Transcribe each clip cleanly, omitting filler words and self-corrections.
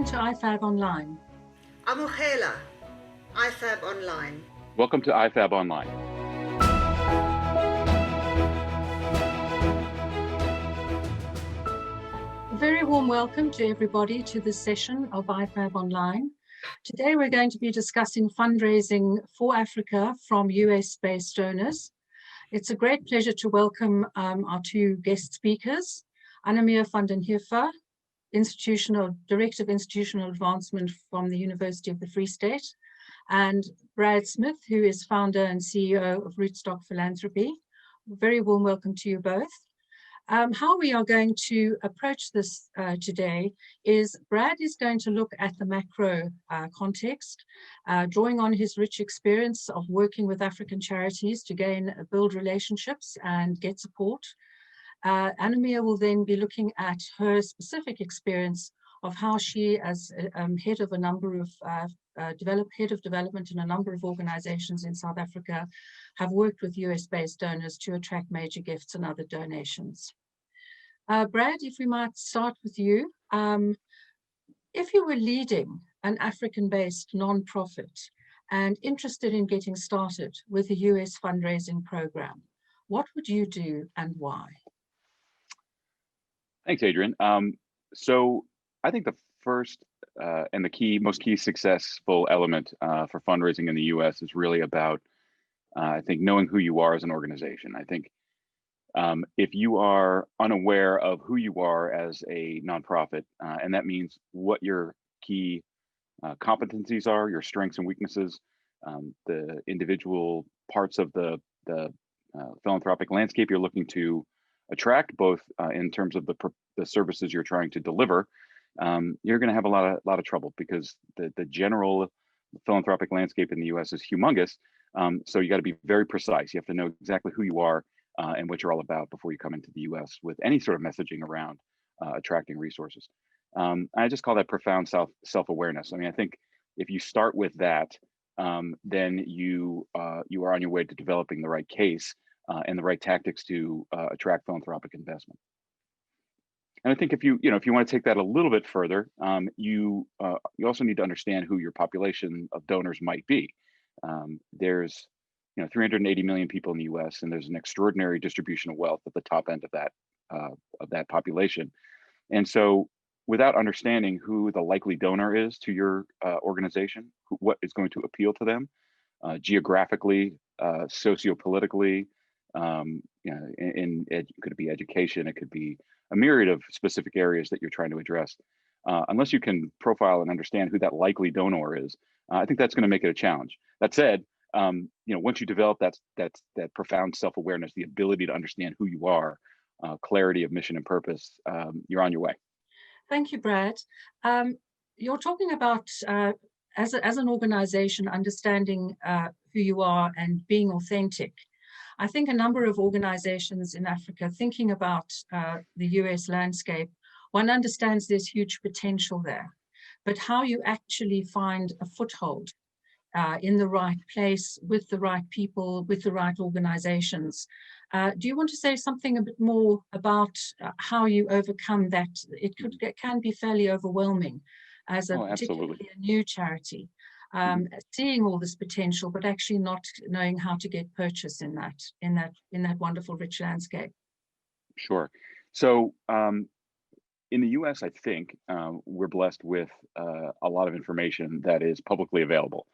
Welcome to IFAB Online. Amohela, IFAB Online. Welcome to IFAB Online. A very warm welcome to everybody to this session of IFAB Online. Today we're going to be discussing fundraising for Africa from US-based donors. It's a great pleasure to welcome our two guest speakers, Annemie van den Heever, Director of Institutional Advancement from the University of the Free State, and Brad Smith, who is founder and CEO of Rootstock Philanthropy. Very warm welcome to you both. How we are going to approach this today is Brad is going to look at the macro context, drawing on his rich experience of working with African charities to build relationships and get support. Annemie will then be looking at her specific experience of how she, as head of development in a number of organizations in South Africa, have worked with US-based donors to attract major gifts and other donations. Brad, if we might start with you. If you were leading an African-based nonprofit and interested in getting started with a US fundraising program, what would you do and why? Thanks, Adrian. So I think the first and the most key successful element for fundraising in the US is really about, I think, knowing who you are as an organization. I think if you are unaware of who you are as a nonprofit, and that means what your key competencies are, your strengths and weaknesses, the individual parts of the philanthropic landscape you're looking to attract, both in terms of the services you're trying to deliver, you're going to have a lot of trouble because the general philanthropic landscape in the U.S. is humongous. So you got to be very precise. You have to know exactly who you are and what you're all about before you come into the U.S. with any sort of messaging around attracting resources. I just call that profound self-awareness. I mean, I think if you start with that, then you are on your way to developing the right case and the right tactics to attract philanthropic investment. And I think if you want to take that a little bit further, you also need to understand who your population of donors might be. There's 380 million people in the U.S. and there's an extraordinary distribution of wealth at the top end of that population. And so, without understanding who the likely donor is to your organization, what is going to appeal to them, geographically, sociopolitically. It could be education, it could be a myriad of specific areas that you're trying to address. Unless you can profile and understand who that likely donor is, I think that's going to make it a challenge. That said, once you develop that profound self-awareness, the ability to understand who you are, clarity of mission and purpose, you're on your way. Thank you, Brad. You're talking about as an organization understanding who you are and being authentic. I think a number of organizations in Africa thinking about the US landscape, one understands there's huge potential there, but how you actually find a foothold in the right place with the right people, with the right organizations. Do you want to say something a bit more about how you overcome that? It can be fairly overwhelming as particularly a new charity. Seeing all this potential, but actually not knowing how to get purchase in that wonderful, rich landscape. Sure. So in the U.S., I think we're blessed with a lot of information that is publicly available,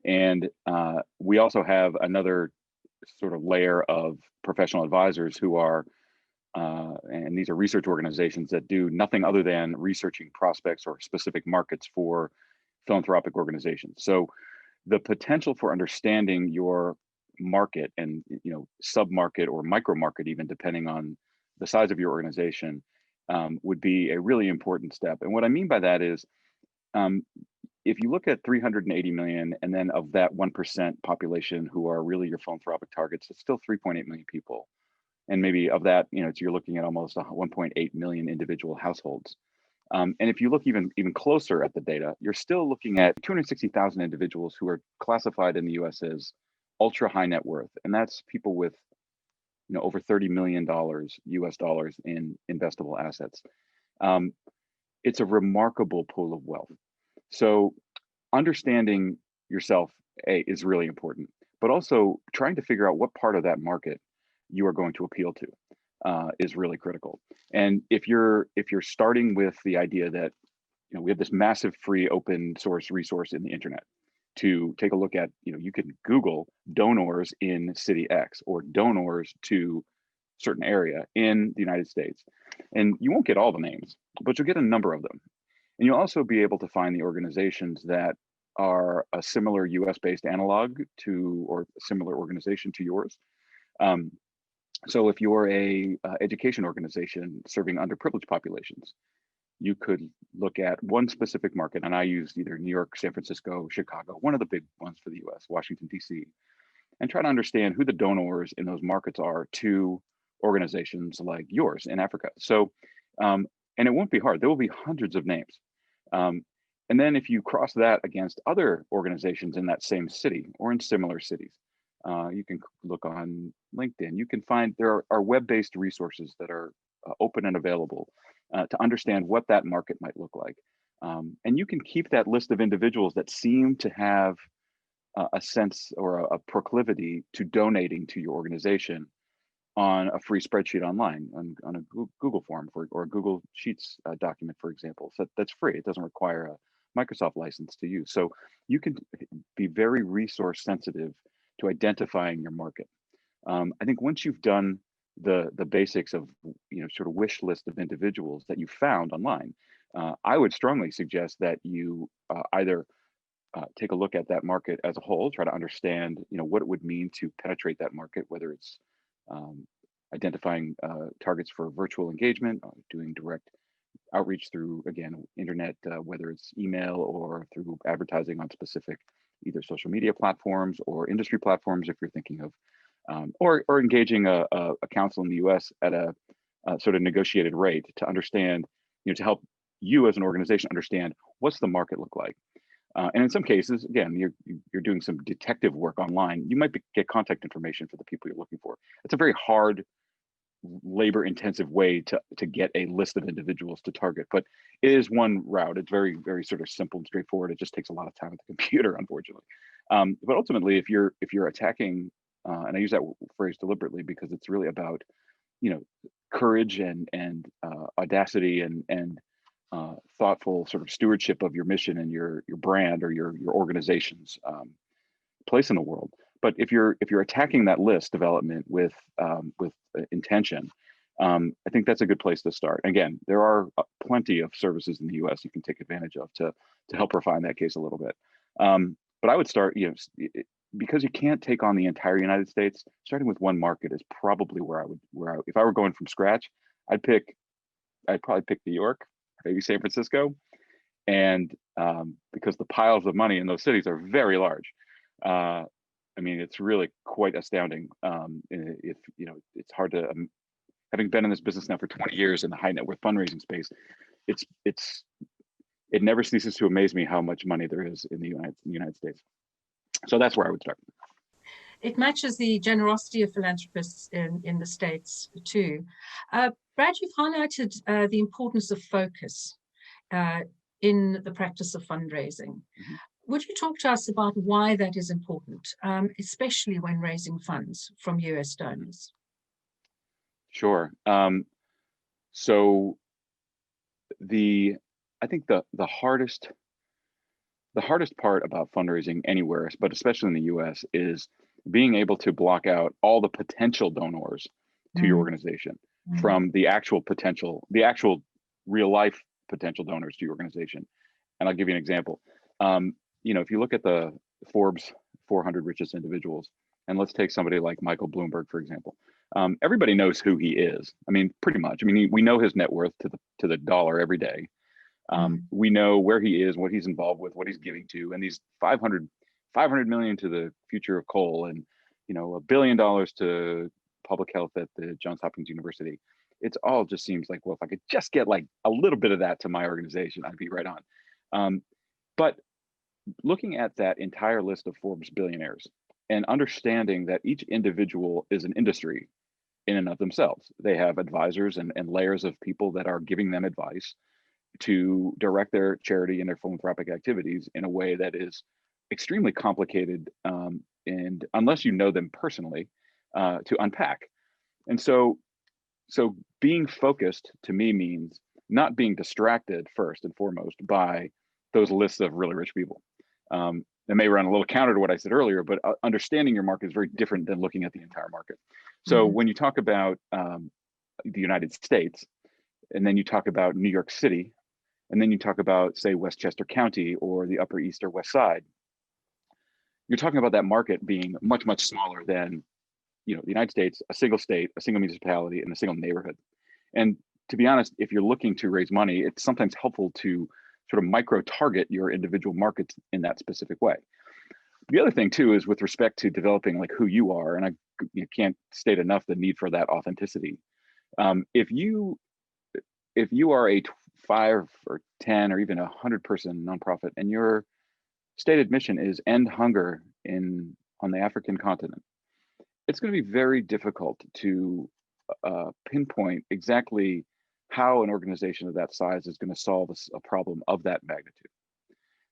and we also have another sort of layer of professional advisors who are, and these are research organizations that do nothing other than researching prospects or specific markets for philanthropic organizations. So the potential for understanding your market and sub-market or micro market, even depending on the size of your organization, would be a really important step. And what I mean by that is, if you look at 380 million, and then of that 1% population who are really your philanthropic targets, it's still 3.8 million people. And maybe of that, you're looking at almost 1.8 million individual households. And if you look even closer at the data, you're still looking at 260,000 individuals who are classified in the US as ultra high net worth. And that's people with over $30 million US dollars in investable assets. it's a remarkable pool of wealth. So understanding yourself, is really important, but also trying to figure out what part of that market you are going to appeal to is really critical. And if you're starting with the idea that we have this massive free open source resource in the internet to take a look at, you can Google donors in city X or donors to certain area in the United States, and you won't get all the names, but you'll get a number of them. And you'll also be able to find the organizations that are a similar US based analog to, or a similar organization to yours. So if you're a education organization serving underprivileged populations, you could look at one specific market, and I used either New York, San Francisco, Chicago, one of the big ones for the US, Washington, DC, and try to understand who the donors in those markets are to organizations like yours in Africa. So, and it won't be hard. There will be hundreds of names. And then if you cross that against other organizations in that same city or in similar cities, you can look on LinkedIn. You can find there are web-based resources that are open and available to understand what that market might look like. And you can keep that list of individuals that seem to have a sense or a proclivity to donating to your organization on a free spreadsheet online, on a Google form or a Google Sheets document, for example. So that's free. It doesn't require a Microsoft license to use. So you can be very resource sensitive to identifying your market. I think once you've done the basics of sort of wish list of individuals that you found online, I would strongly suggest that you either take a look at that market as a whole, try to understand what it would mean to penetrate that market, whether it's identifying targets for virtual engagement, doing direct outreach through, again, internet, whether it's email or through advertising on specific either social media platforms or industry platforms, if you're thinking of, or engaging a council in the US at a sort of negotiated rate to understand, to help you as an organization understand what's the market look like. And in some cases, again, you're doing some detective work online. You might get contact information for the people you're looking for. It's a very hard, labor-intensive way to get a list of individuals to target, but it is one route. It's very, very sort of simple and straightforward. It just takes a lot of time at the computer, unfortunately. But ultimately, if you're attacking, and I use that phrase deliberately because it's really about, courage and audacity and thoughtful sort of stewardship of your mission and your brand or your organization's place in the world. But if you're attacking that list development with intention, I think that's a good place to start. Again, there are plenty of services in the U.S. you can take advantage of to help refine that case a little bit. But I would start, because you can't take on the entire United States, starting with one market is probably where if I were going from scratch, I'd probably pick New York, maybe San Francisco, and because the piles of money in those cities are very large. I mean, it's really quite astounding. If it's hard to, having been in this business now for 20 years in the high net worth fundraising space, it never ceases to amaze me how much money there is in the United States. So that's where I would start. It matches the generosity of philanthropists in the States too. Brad, you've highlighted the importance of focus in the practice of fundraising. Mm-hmm. Would you talk to us about why that is important, especially when raising funds from US donors? Sure. So I think the hardest part about fundraising anywhere, but especially in the US, is being able to block out all the potential donors to your organization from the actual real life potential donors to your organization. And I'll give you an example. If you look at the Forbes 400 richest individuals, and let's take somebody like Michael Bloomberg, for example. Everybody knows who he is. I mean, pretty much. I mean, we know his net worth to the dollar every day. We know where he is, what he's involved with, what he's giving to, and these 500 million to the future of coal, and $1 billion to public health at the Johns Hopkins University. It's all just seems like, well, if I could just get like a little bit of that to my organization, I'd be right on. But looking at that entire list of Forbes billionaires and understanding that each individual is an industry in and of themselves. They have advisors and layers of people that are giving them advice. to direct their charity and their philanthropic activities in a way that is extremely complicated, and unless you know them personally, to unpack. And so being focused to me means not being distracted first and foremost by those lists of really rich people. That may run a little counter to what I said earlier, but understanding your market is very different than looking at the entire market. So when you talk about the United States, and then you talk about New York City, and then you talk about, say, Westchester County or the Upper East or West Side, you're talking about that market being much, much smaller than, the United States, a single state, a single municipality, and a single neighborhood. And to be honest, if you're looking to raise money, it's sometimes helpful to sort of micro target your individual markets in that specific way. The other thing too is with respect to developing like who you are, and you can't state enough the need for that authenticity. If you are a 5 or 10 or even 100-person nonprofit, and your stated mission is end hunger on the African continent, it's going to be very difficult to pinpoint exactly how an organization of that size is going to solve a problem of that magnitude.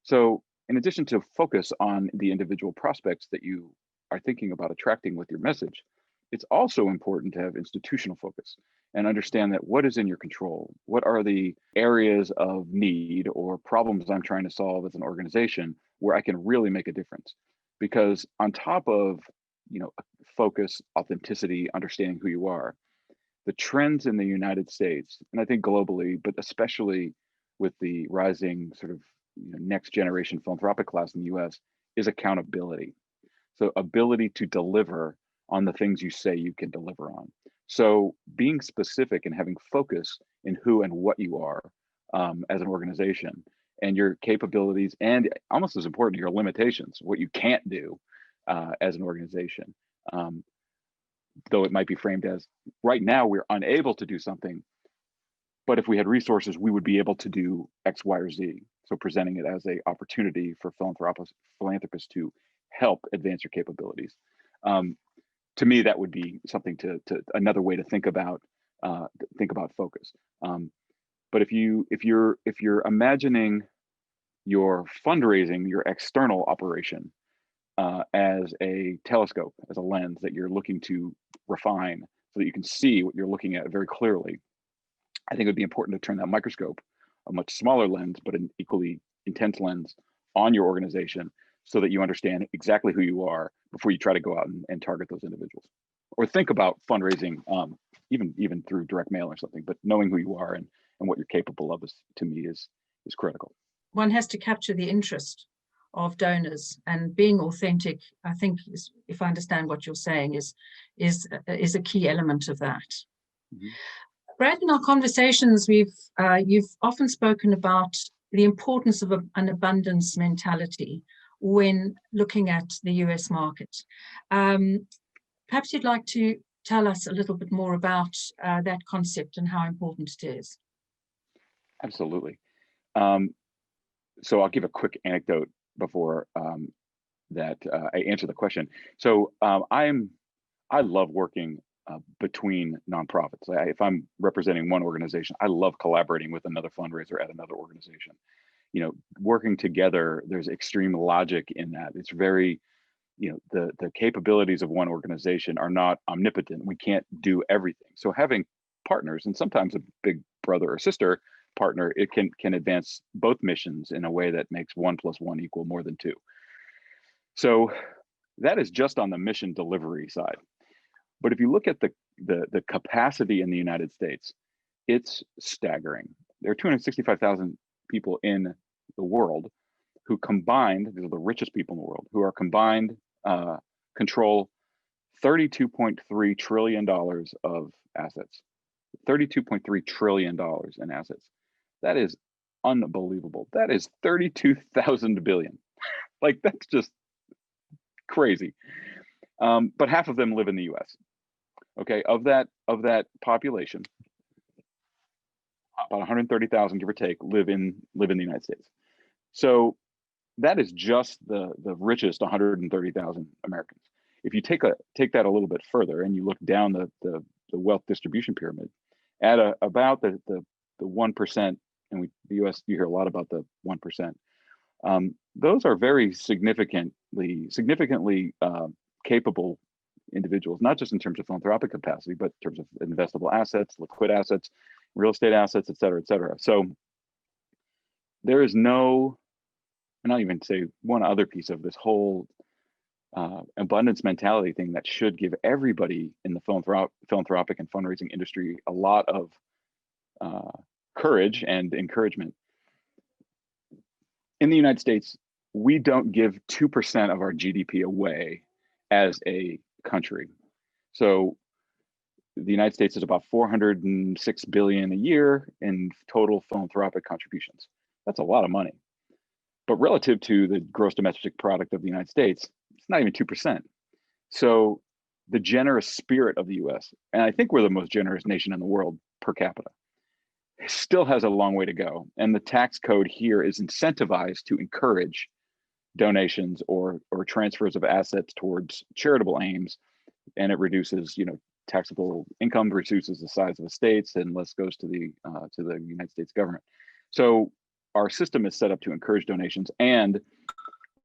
So in addition to focus on the individual prospects that you are thinking about attracting with your message, it's also important to have institutional focus and understand that what is in your control, what are the areas of need or problems I'm trying to solve as an organization where I can really make a difference. Because on top of focus, authenticity, understanding who you are, the trends in the United States, and I think globally, but especially with the rising sort of next generation philanthropic class in the US, is accountability. So ability to deliver on the things you say you can deliver on. So being specific and having focus in who and what you are as an organization, and your capabilities, and almost as important, your limitations, what you can't do as an organization. Though it might be framed as, right now we're unable to do something, but if we had resources, we would be able to do X, Y, or Z. So presenting it as an opportunity for philanthropists to help advance your capabilities. To me, that would be something to another way to think about focus. But if you're imagining your fundraising, your external operation, as a telescope, as a lens that you're looking to refine so that you can see what you're looking at very clearly, I think it would be important to turn that microscope, a much smaller lens, but an equally intense lens, on your organization so that you understand exactly who you are before you try to go out and target those individuals. Or think about fundraising, even through direct mail or something, but knowing who you are and what you're capable of to me is critical. One has to capture the interest of donors, and being authentic, I think, if I understand what you're saying, is a key element of that. Mm-hmm. Brad, in our conversations, you've often spoken about the importance of an abundance mentality when looking at the US market. Perhaps you'd like to tell us a little bit more about that concept and how important it is. Absolutely. So I'll give a quick anecdote before that I answer the question. So I love working between nonprofits. If I'm representing one organization, I love collaborating with another fundraiser at another organization. Working together, there's extreme logic in that. It's very, the capabilities of one organization are not omnipotent. We can't do everything. So having partners, and sometimes a big brother or sister partner, it can advance both missions in a way that makes 1 + 1 = more than 2. So that is just on the mission delivery side. But if you look at the capacity in the United States, it's staggering. There are 265,000 people in the world who combined, these are the richest people in the world, who are combined control $32.3 trillion of assets. $32.3 trillion in assets. That is unbelievable. That is 32,000 billion. Like, that's just crazy. But half of them live in the US. Okay, of that population, about 130,000, give or take, live in the United States. So that is just the richest 130,000 Americans. If you take that a little bit further and you look down the wealth distribution pyramid, at about the 1%, and The US, you hear a lot about the 1%. Those are very significantly capable individuals, not just in terms of philanthropic capacity, but in terms of investable assets, liquid assets, real estate assets, et cetera, et cetera. So there is no, and I'll even say one other piece of this whole abundance mentality thing that should give everybody in the philanthropic and fundraising industry a lot of courage and encouragement. In the United States, we don't give 2% of our GDP away as a country. So the United States is about 406 billion a year in total philanthropic contributions. That's a lot of money. But relative to the gross domestic product of the United States, it's not even 2%. So the generous spirit of the US, and I think we're the most generous nation in the world per capita, still has a long way to go. And the tax code here is incentivized to encourage donations or transfers of assets towards charitable aims. And it reduces, taxable income, reduces the size of the states, and less goes to the United States government. So our system is set up to encourage donations. And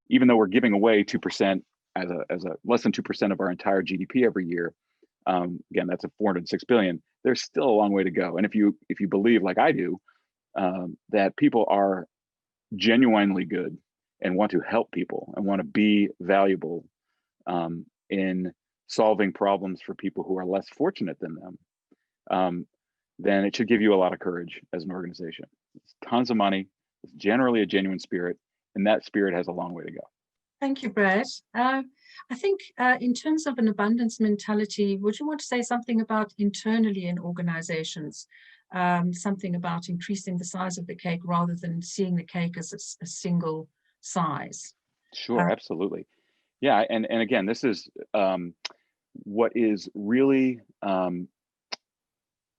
even though we're giving away 2% as a less than 2% of our entire GDP every year, again, that's a 406 billion. There's still a long way to go. And if you believe, like I do, that people are genuinely good and want to help people and want to be valuable in solving problems for people who are less fortunate than them, then it should give you a lot of courage as an organization. It's tons of money. It's generally a genuine spirit, and that spirit has a long way to go. Thank you, Brad. I think in terms of an abundance mentality, would you want to say something about internally in organizations, something about increasing the size of the cake rather than seeing the cake as a single size? Sure, absolutely. Yeah, and again, this is what is really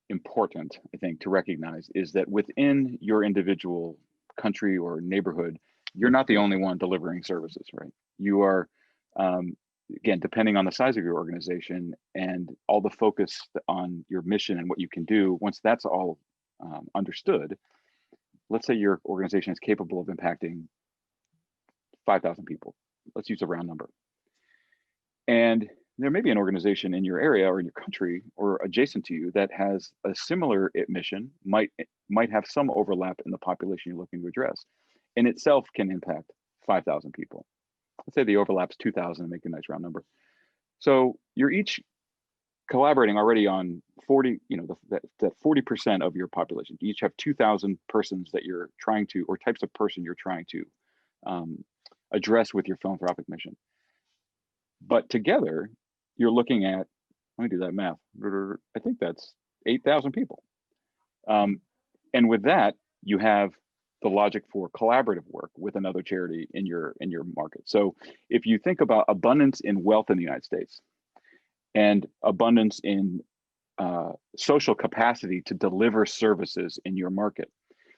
important, I think, to recognize is that within your individual country or neighborhood, you're not the only one delivering services, right? You are, again, depending on the size of your organization and all the focus on your mission and what you can do, once that's all understood, let's say your organization is capable of impacting 5,000 people. Let's use a round number. And there may be an organization in your area or in your country or adjacent to you that has a similar mission, might have some overlap in the population you're looking to address, in itself can impact 5,000 people. Let's say the overlap's 2,000 and make a nice round number. So you're each collaborating already on 40, that 40% of your population. You each have 2,000 persons that you're trying to, or types of person you're trying to address with your philanthropic mission. But together, you're looking at, let me do that math. I think that's 8,000 people. And with that, you have the logic for collaborative work with another charity in your market. So if you think about abundance in wealth in the United States and abundance in social capacity to deliver services in your market,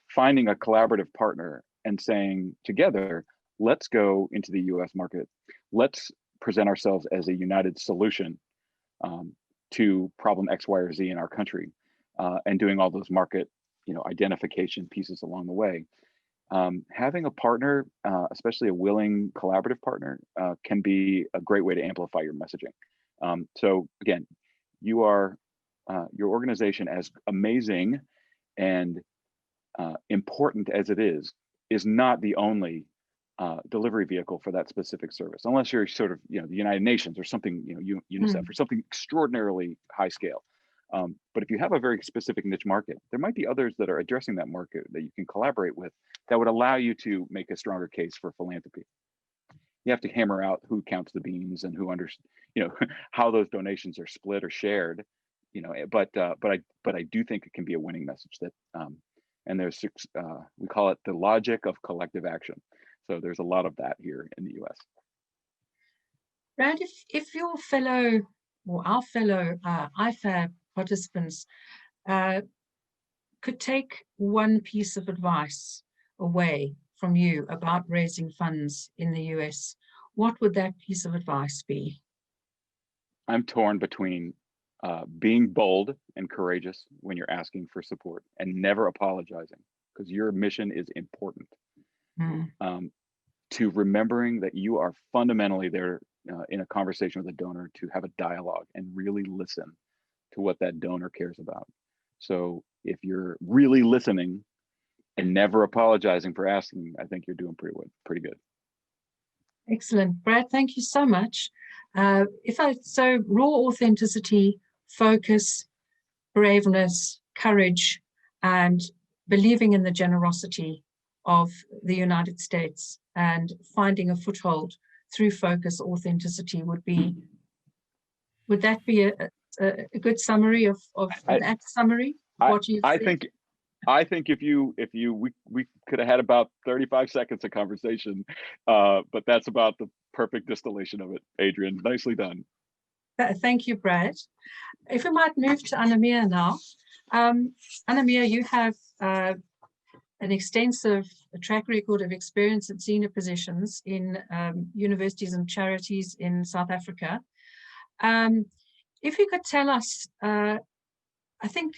finding a collaborative partner and saying together, let's go into the US market. Let's present ourselves as a united solution to problem X, Y, or Z in our country, and doing all those market identification pieces along the way. Having a partner, especially a willing collaborative partner, can be a great way to amplify your messaging. So again, you are your organization, as amazing and important as it is not the only delivery vehicle for that specific service, unless you're sort of the United Nations or something, UNICEF or something extraordinarily high scale. But if you have a very specific niche market, there might be others that are addressing that market that you can collaborate with that would allow you to make a stronger case for philanthropy. You have to hammer out who counts the beans and who how those donations are split or shared, but I do think it can be a winning message that, and there's we call it the logic of collective action. So there's a lot of that here in the US. Brad, if your fellow or our fellow IFAB participants could take one piece of advice away from you about raising funds in the US, what would that piece of advice be? I'm torn between being bold and courageous when you're asking for support and never apologizing because your mission is important. Mm. To remembering that you are fundamentally there in a conversation with a donor to have a dialogue and really listen to what that donor cares about. So if you're really listening and never apologizing for asking, I think you're doing pretty good. Excellent. Brad, thank you so much. So raw authenticity, focus, braveness, courage, and believing in the generosity of the United States and finding a foothold through focus, authenticity would that be a good summary of that summary? What you've said? I think we could have had about 35 seconds of conversation, but that's about the perfect distillation of it. Adrian, nicely done. Thank you, Brad. If we might move to Anamir now. Anamir, you have an extensive track record of experience at senior positions in universities and charities in South Africa. If you could tell us, I think,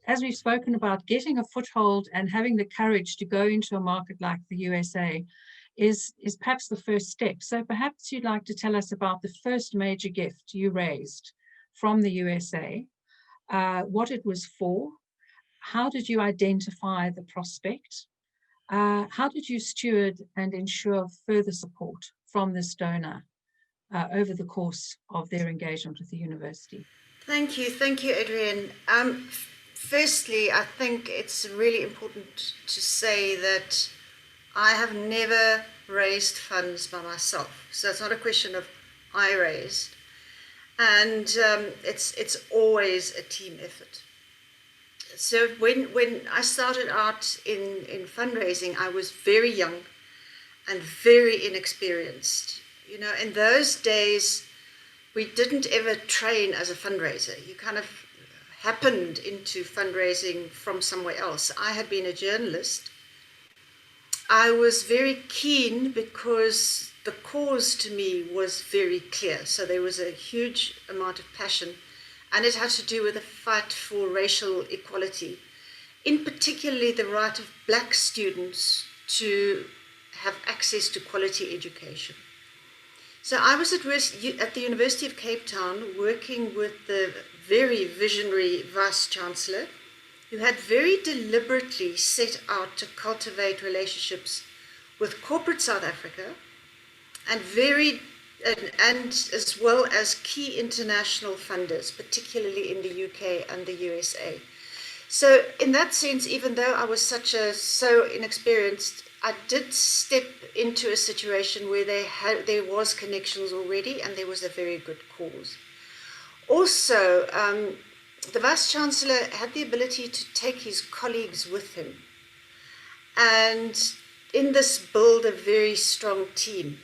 as we've spoken about, getting a foothold and having the courage to go into a market like the USA is perhaps the first step. So perhaps you'd like to tell us about the first major gift you raised from the USA, what it was for, how did you identify the prospect, how did you steward and ensure further support from this donor over the course of their engagement with the university? Thank you, Adrian. Firstly, I think it's really important to say that I have never raised funds by myself. So it's not a question of I raised. And it's always a team effort. So when I started out in fundraising, I was very young and very inexperienced. You know, in those days, we didn't ever train as a fundraiser. You kind of happened into fundraising from somewhere else. I had been a journalist. I was very keen because the cause to me was very clear. So there was a huge amount of passion, and it had to do with the fight for racial equality, in particularly the right of black students to have access to quality education. So I was at the University of Cape Town working with the very visionary Vice-Chancellor, who had very deliberately set out to cultivate relationships with corporate South Africa and as well as key international funders, particularly in the UK and the USA. So in that sense, even though I was so inexperienced, I did step into a situation where there was connections already, and there was a very good cause. Also, the Vice-Chancellor had the ability to take his colleagues with him and in this build a very strong team.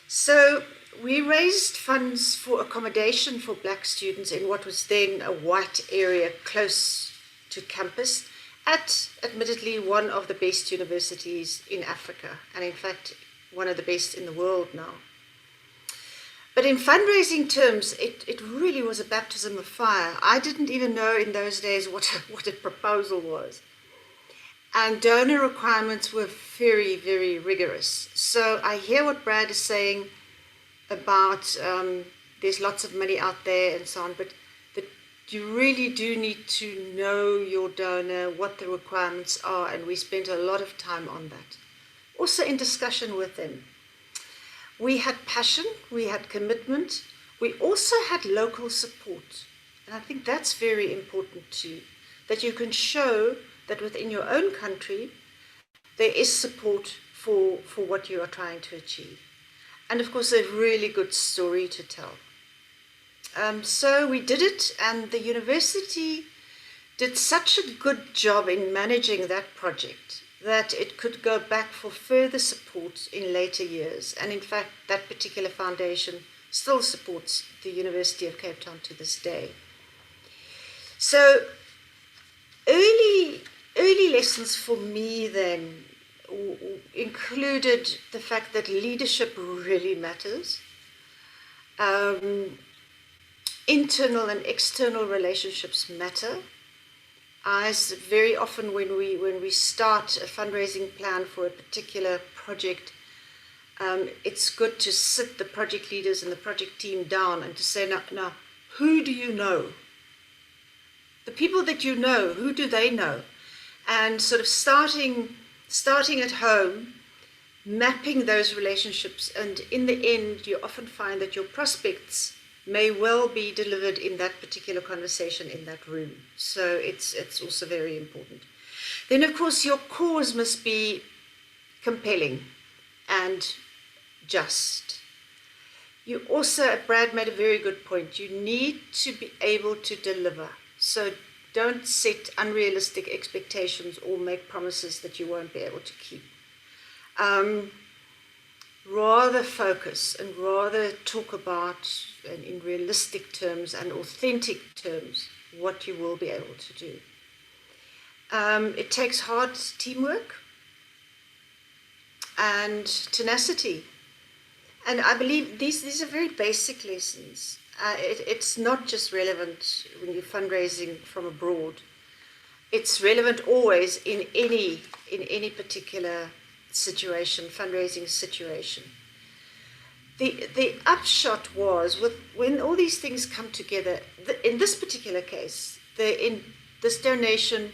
So we raised funds for accommodation for black students in what was then a white area close to campus at, admittedly, one of the best universities in Africa, and in fact, one of the best in the world now. But in fundraising terms, it really was a baptism of fire. I didn't even know in those days what a proposal was. And donor requirements were very, very rigorous. So I hear what Brad is saying about there's lots of money out there and so on, but you really do need to know your donor, what the requirements are, and we spent a lot of time on that. Also in discussion with them. We had passion, we had commitment, we also had local support. And I think that's very important too, that you can show that within your own country, there is support for what you are trying to achieve. And of course, a really good story to tell. So we did it, and the university did such a good job in managing that project that it could go back for further support in later years. And in fact, that particular foundation still supports the University of Cape Town to this day. So early lessons for me then included the fact that leadership really matters. Internal and external relationships matter. Very often when we start a fundraising plan for a particular project, it's good to sit the project leaders and the project team down and to say, now, who do you know? The people that you know, who do they know? And sort of starting at home, mapping those relationships, and in the end, you often find that your prospects may well be delivered in that particular conversation in that room. So it's also very important. Then, of course, your cause must be compelling and just. You also, Brad made a very good point. You need to be able to deliver. So don't set unrealistic expectations or make promises that you won't be able to keep. Rather focus and rather talk about, in realistic terms and authentic terms, what you will be able to do. It takes hard teamwork and tenacity. And I believe these are very basic lessons. It's not just relevant when you're fundraising from abroad. It's relevant always in any particular situation, fundraising situation. The upshot was when all these things come together. In this particular case, this donation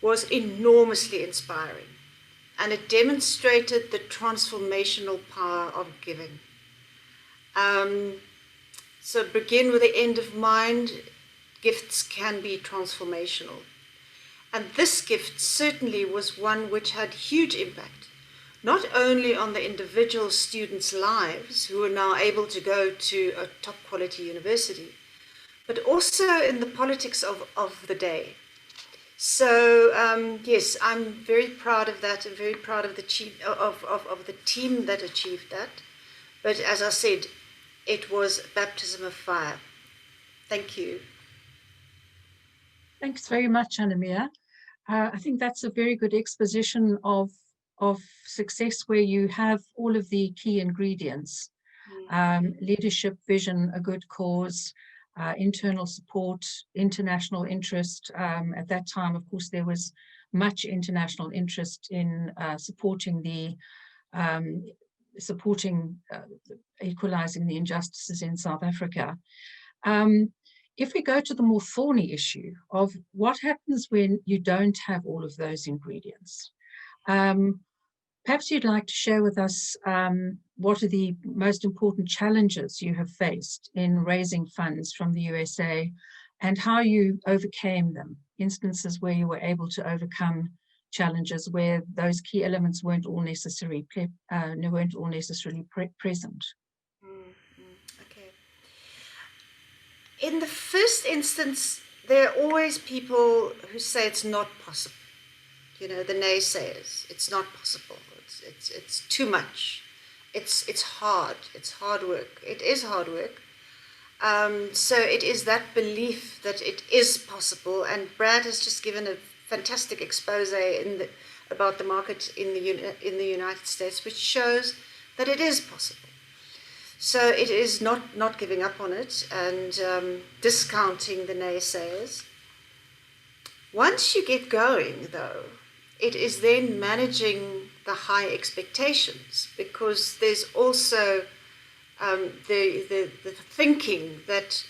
was enormously inspiring, and it demonstrated the transformational power of giving. So begin with the end of mind. Gifts can be transformational. And this gift certainly was one which had huge impact, not only on the individual students' lives who are now able to go to a top quality university, but also in the politics of the day. So yes, I'm very proud of that. I'm very proud of the team that achieved that. But as I said, it was a baptism of fire. Thank you. Thanks very much, Anna-Mia. I think that's a very good exposition of success where you have all of the key ingredients: leadership, vision, a good cause, internal support, international interest. At that time, of course, there was much international interest in supporting equalizing the injustices in South Africa. If we go to the more thorny issue of what happens when you don't have all of those ingredients, perhaps you'd like to share with us what are the most important challenges you have faced in raising funds from the USA and how you overcame them, instances where you were able to overcome challenges where those key elements weren't all necessarily present. Okay. In the first instance, there are always people who say it's not possible. You know, the naysayers. It's not possible. It's too much. It's hard. It's hard work. It is hard work. So it is that belief that it is possible. And Brad has just given a fantastic expose about the market in the United States, which shows that it is possible. So it is not giving up on it and discounting the naysayers. Once you get going, though, it is then managing the high expectations, because there's also the thinking that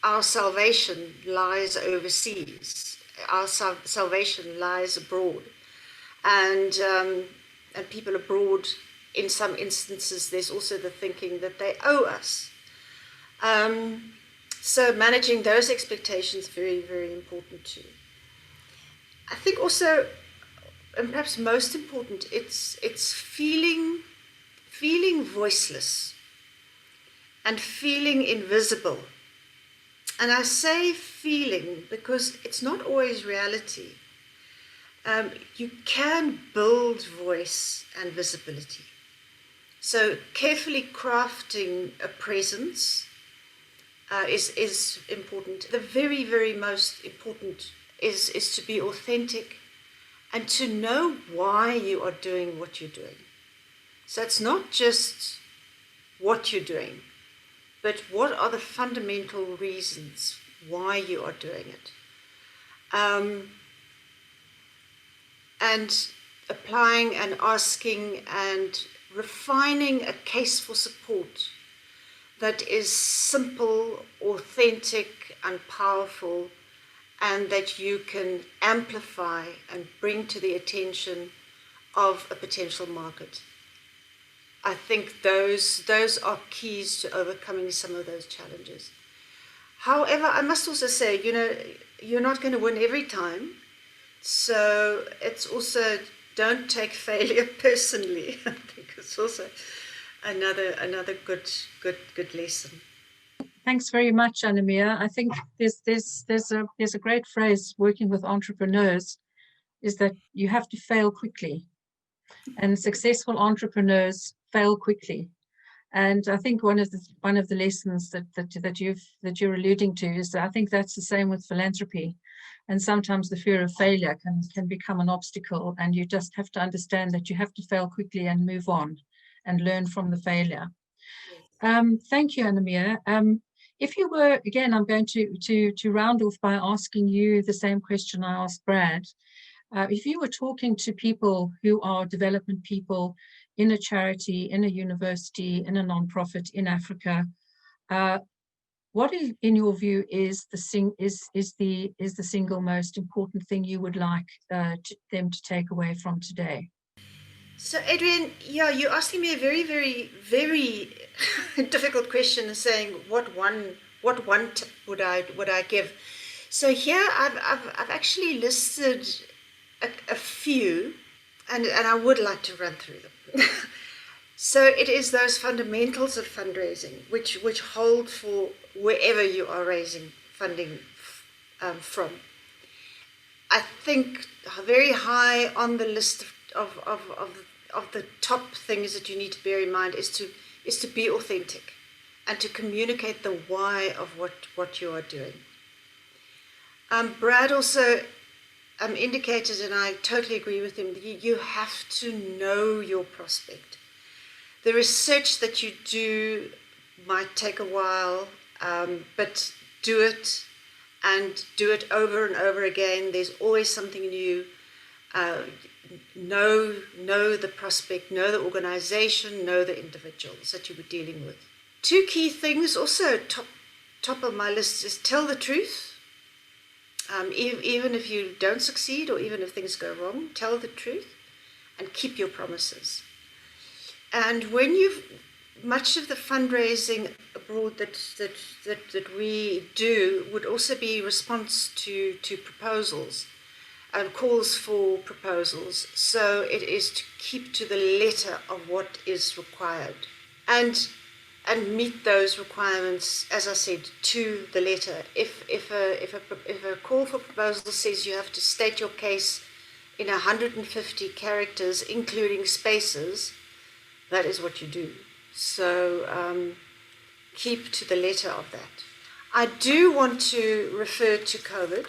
our salvation lies overseas, our salvation lies abroad, and people abroad, in some instances, there's also the thinking that they owe us. So managing those expectations is very, very important too. I think also, and perhaps most important, it's feeling voiceless and feeling invisible. And I say feeling because it's not always reality. You can build voice and visibility. So carefully crafting a presence is important. The very, very most important is to be authentic and to know why you are doing what you're doing. So it's not just what you're doing, but what are the fundamental reasons why you are doing it. and applying and asking and refining a case for support that is simple, authentic, and powerful, and that you can amplify and bring to the attention of a potential market. I think those are keys to overcoming some of those challenges. However, I must also say, you're not going to win every time. So it's also, don't take failure personally. I think it's also another good lesson. Thanks very much, Anamia. I think there's a great phrase working with entrepreneurs, is that you have to fail quickly, and successful entrepreneurs fail quickly. And I think one of the lessons that you're alluding to is that I think that's the same with philanthropy. And sometimes the fear of failure can become an obstacle, and you just have to understand that you have to fail quickly and move on and learn from the failure. Yes. Thank you, Anamia. If you were, again, I'm going to round off by asking you the same question I asked Brad. If you were talking to people who are development people in a charity, in a university, in a nonprofit in Africa, what in your view is the single most important thing you would like them to take away from today? So Adrian, yeah, you're asking me a very, very, very difficult question, saying what one tip would I give. So here I've actually listed a few, and I would like to run through them. So it is those fundamentals of fundraising, which hold for wherever you are raising funding from. I think very high on the list of the top things that you need to bear in mind is to be authentic and to communicate the why of what you are doing. Brad also indicated, and I totally agree with him, you have to know your prospect. The research that you do might take a while, but do it and do it over and over again. There's always something new. Know the prospect, know the organization, know the individuals that you were dealing with. Two key things also top of my list is tell the truth. Even if you don't succeed or even if things go wrong, tell the truth and keep your promises. And when much of the fundraising abroad that we do would also be response to proposals and calls for proposals. So it is to keep to the letter of what is required and meet those requirements, as I said, to the letter. If a call for proposal says you have to state your case in 150 characters, including spaces, that is what you do. So keep to the letter of that. I do want to refer to COVID.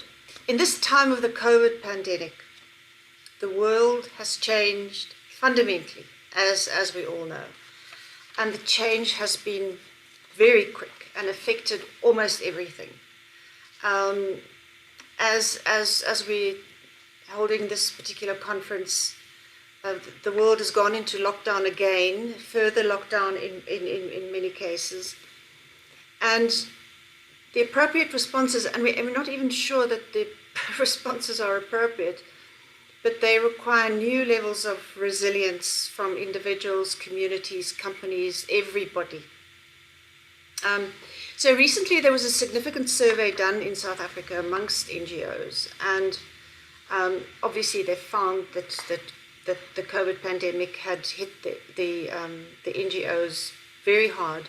In this time of the COVID pandemic, the world has changed fundamentally, as we all know. And the change has been very quick and affected almost everything. As we're holding this particular conference, the world has gone into lockdown again, further lockdown in many cases. And the appropriate responses, and we're not even sure that the responses are appropriate, but they require new levels of resilience from individuals, communities, companies, everybody. So recently there was a significant survey done in South Africa amongst NGOs, and obviously they found that the COVID pandemic had hit the NGOs very hard,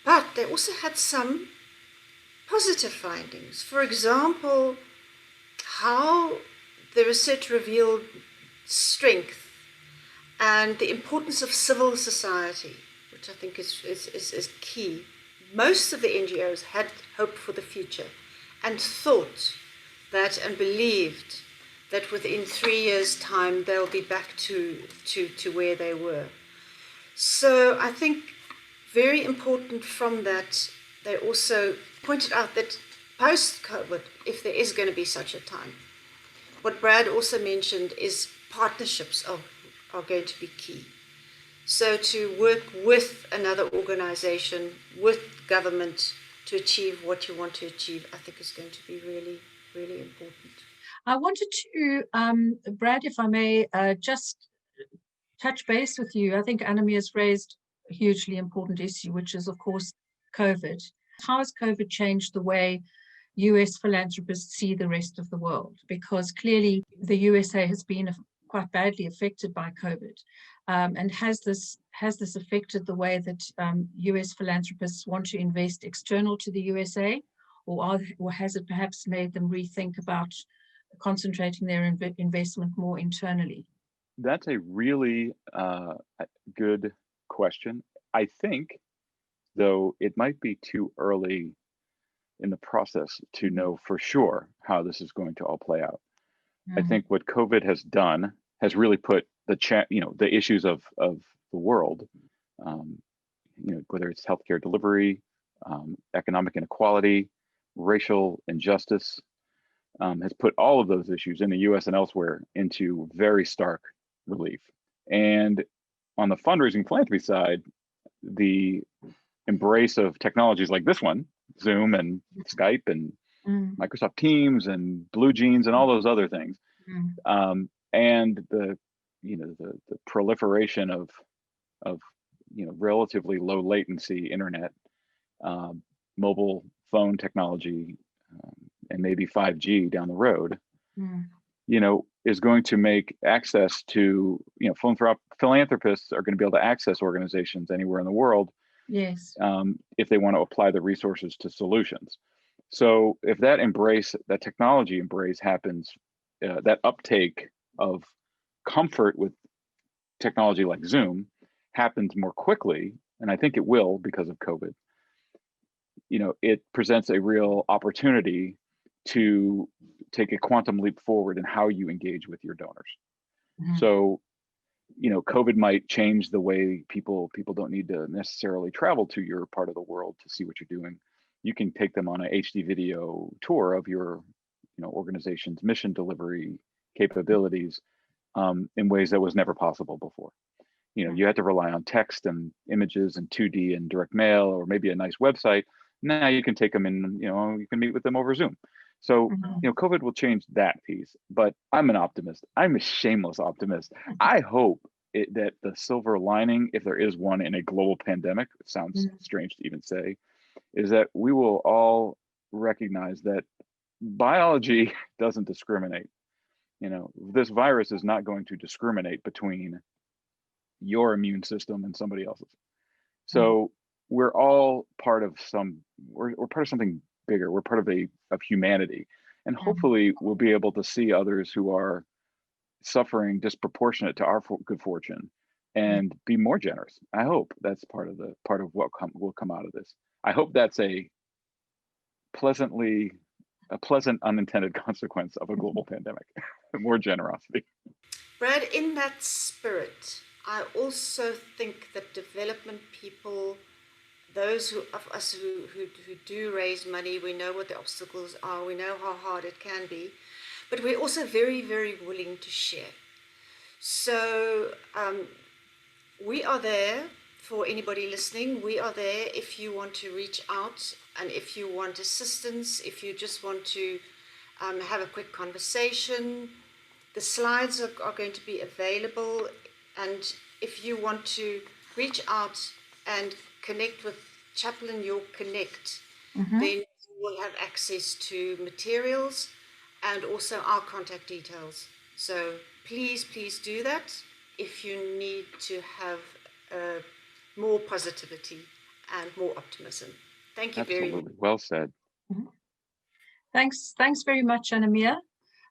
but they also had some positive findings. For example, how the research revealed strength and the importance of civil society, which I think is key. Most of the NGOs had hope for the future and thought that and believed that within 3 years' time they'll be back to where they were. So I think very important from that, they also pointed out that post-COVID, if there is going to be such a time. What Brad also mentioned is partnerships are going to be key. So to work with another organization, with government, to achieve what you want to achieve, I think is going to be really, really important. I wanted to, Brad, if I may, just touch base with you. I think Annemie has raised a hugely important issue, which is, of course, COVID. How has COVID changed the way US philanthropists see the rest of the world? Because clearly the USA has been quite badly affected by COVID. And has this affected the way that US philanthropists want to invest external to the USA? Or has it perhaps made them rethink about concentrating their investment more internally? That's a really good question. I think, though, it might be too early in the process to know for sure how this is going to all play out. I think what COVID has done has really put the issues of the world, whether it's healthcare delivery, economic inequality, racial injustice, has put all of those issues in the US and elsewhere into very stark relief. And on the fundraising philanthropy side, the embrace of technologies like this one, Zoom and Skype and Microsoft Teams and Blue Jeans and all those other things, and the proliferation of relatively low latency internet, mobile phone technology, and maybe 5G down the road, is going to make access to, philanthropists are going to be able to access organizations anywhere in the world. Yes. If they want to apply the resources to solutions. So if that technology embrace happens, that uptake of comfort with technology like Zoom happens more quickly, and I think it will because of COVID, it presents a real opportunity to take a quantum leap forward in how you engage with your donors. So, COVID might change the way people don't need to necessarily travel to your part of the world to see what you're doing. You can take them on a HD video tour of your, organization's mission delivery capabilities in ways that was never possible before. You had to rely on text and images and 2D and direct mail, or maybe a nice website. Now you can take them in, you can meet with them over Zoom. So, COVID will change that piece, but I'm an optimist. I'm a shameless optimist. I hope that the silver lining, if there is one in a global pandemic, it sounds strange to even say, is that we will all recognize that biology doesn't discriminate. This virus is not going to discriminate between your immune system and somebody else's. So we're all part of we're part of something bigger. We're part of humanity, and hopefully we'll be able to see others who are suffering disproportionate to our good fortune and be more generous. I hope that's part of what will come out of this. I hope that's a pleasant unintended consequence of a global pandemic. More generosity. Brad, in that spirit, I also think that development people, those of us who do raise money, we know what the obstacles are, we know how hard it can be, but we're also very, very willing to share. So we are there for anybody listening. We are there if you want to reach out, and if you want assistance, if you just want to have a quick conversation. The slides are going to be available, and if you want to reach out and connect with Chaplain York Connect, then you will have access to materials and also our contact details. So please do that if you need to have more positivity and more optimism. Thank you very much. Absolutely. Well said. Thanks very much, Annemie.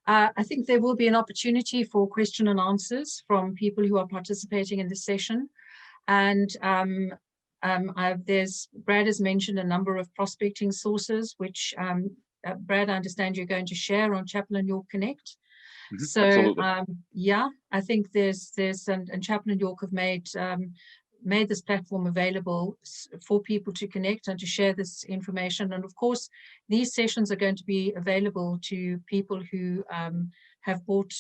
I think there will be an opportunity for question and answers from people who are participating in this session. And Brad has mentioned a number of prospecting sources, which Brad, I understand you're going to share on Chaplain York Connect. So Absolutely. I think there's and Chaplain York have made made this platform available for people to connect and to share this information. And of course, these sessions are going to be available to people who have bought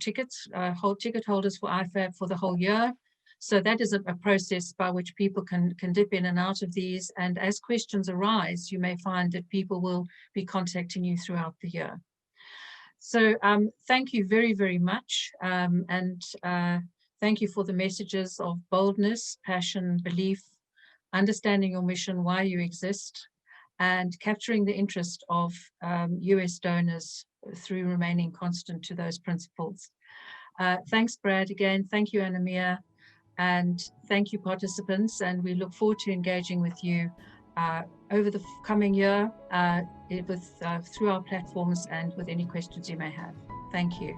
tickets, whole ticket holders for IFAB for the whole year. So that is a process by which people can dip in and out of these. And as questions arise, you may find that people will be contacting you throughout the year. So thank you very, very much. Thank you for the messages of boldness, passion, belief, understanding your mission, why you exist, and capturing the interest of US donors through remaining constant to those principles. Thanks, Brad, again. Thank you, Anamia. And thank you, participants. And we look forward to engaging with you over the coming year through our platforms and with any questions you may have. Thank you.